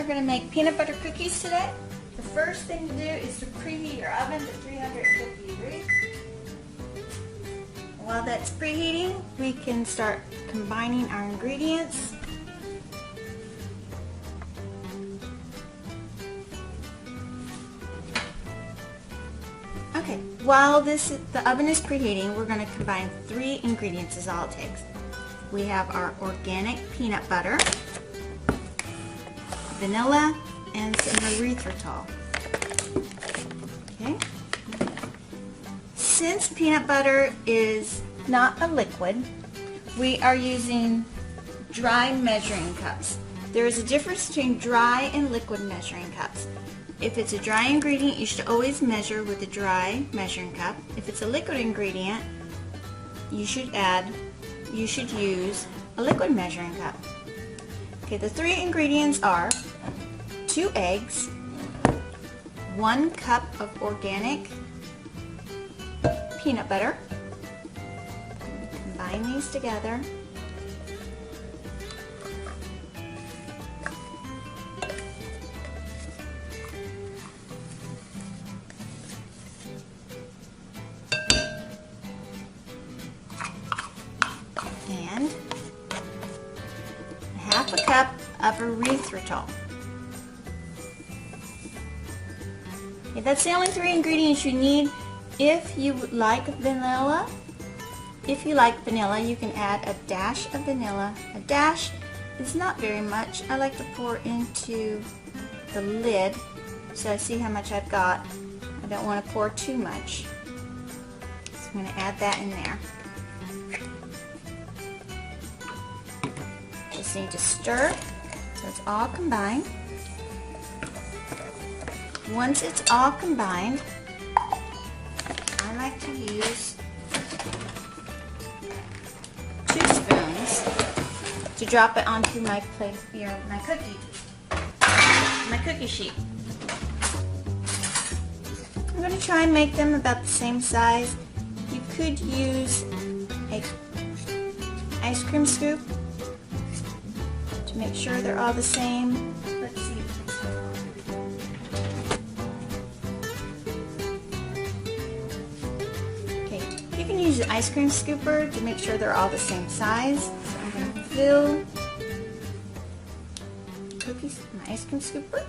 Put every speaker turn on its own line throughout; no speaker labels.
going to make peanut butter cookies today. The first thing to do is to preheat your oven to 350 degrees. While that's preheating, we can start combining our ingredients. Okay, while the oven is preheating, we're going to combine 3 ingredients is all it takes. We have our organic peanut butter, vanilla, and some erythritol. Okay. Since peanut butter is not a liquid, we are using dry measuring cups. There is a difference between dry and liquid measuring cups. If it's a dry ingredient, you should always measure with a dry measuring cup. If it's a liquid ingredient, you should use a liquid measuring cup. Okay, the 3 ingredients are 2 eggs, 1 cup of organic peanut butter. Combine these together. And half a cup of erythritol. Okay, that's the only 3 ingredients you need. If you like vanilla, you can add a dash of vanilla. A dash is not very much. I like to pour into the lid so I see how much I've got. I don't want to pour too much. So I'm going to add that in there. Just need to stir so it's all combined. Once it's all combined, I like to use 2 spoons to drop it onto my plate here, my cookie sheet. I'm going to try and make them about the same size. You could use an ice cream scoop to make sure they're all the same. Let's see. Okay, you can use an ice cream scooper to make sure they're all the same size. So I'm going to fill cookies in my ice cream scooper.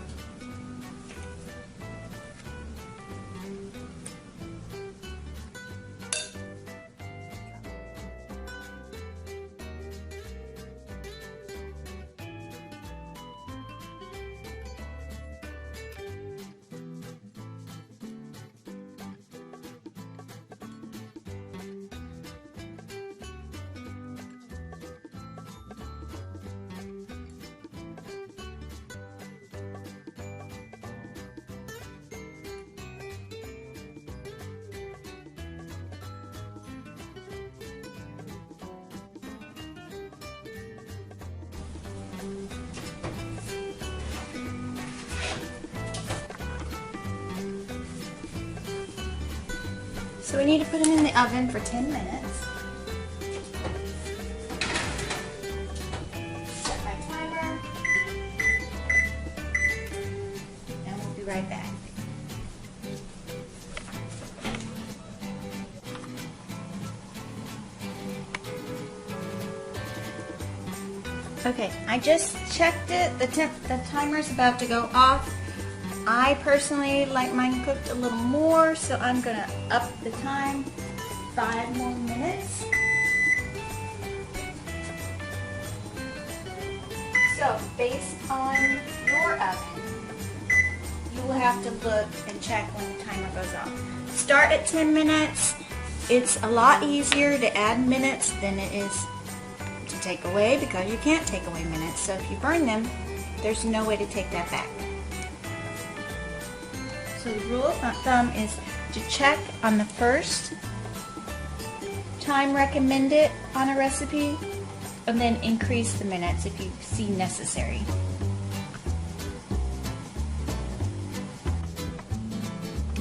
So we need to put them in the oven for 10 minutes. Set my timer, and we'll be right back. Okay, I just checked it. The timer's about to go off. I personally like mine cooked a little more, so I'm going to up the time 5 more minutes. So, based on your oven, you will have to look and check when the timer goes off. Start at 10 minutes. It's a lot easier to add minutes than it is to take away, because you can't take away minutes. So if you burn them, there's no way to take that back. So the rule of thumb is to check on the first time recommended on a recipe, and then increase the minutes if you see necessary.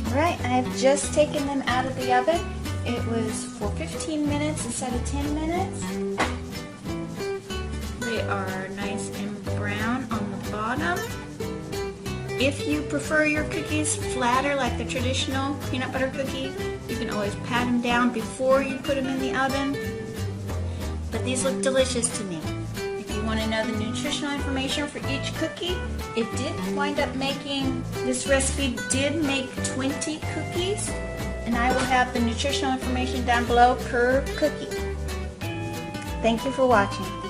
Alright, I've just taken them out of the oven. It was for 15 minutes instead of 10 minutes. They are nice and brown on the bottom. If you prefer your cookies flatter like the traditional peanut butter cookie, you can always pat them down before you put them in the oven. But these look delicious to me. If you want to know the nutritional information for each cookie, it did wind up making, this recipe did make 20 cookies, and I will have the nutritional information down below per cookie. Thank you for watching.